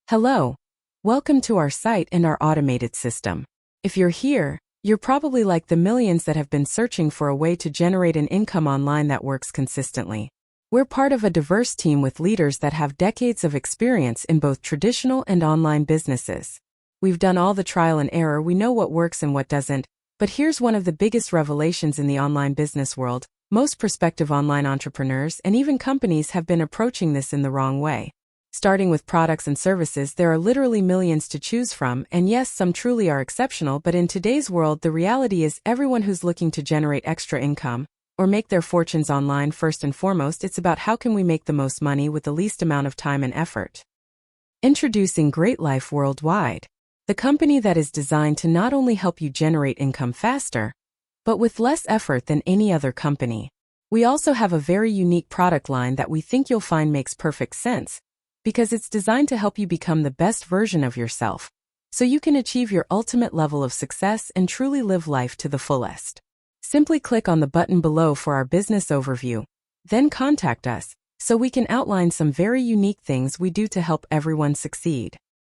Hello. Welcome to our site and our automated system. If you're here, you're probably like the millions that have been searching for a way to generate an income online that works consistently. We're part of a diverse team with leaders that have decades of experience in both traditional and online businesses. We've done all the trial and error, we know what works and what doesn't, but here's one of the biggest revelations in the online business world. Most prospective online entrepreneurs and even companies have been approaching this in the wrong way. Starting with products and services, there are literally millions to choose from, and yes, some truly are exceptional, but in today's world, the reality is everyone who's looking to generate extra income or make their fortunes online, first and foremost, it's about how can we make the most money with the least amount of time and effort. Introducing Greatlife Worldwide, the company that is designed to not only help you generate income faster, but with less effort than any other company. We also have a very unique product line that we think you'll find makes perfect sense, because it's designed to help you become the best version of yourself, so you can achieve your ultimate level of success and truly live life to the fullest. Simply click on the button below for our business overview, then contact us, so we can outline some very unique things we do to help everyone succeed.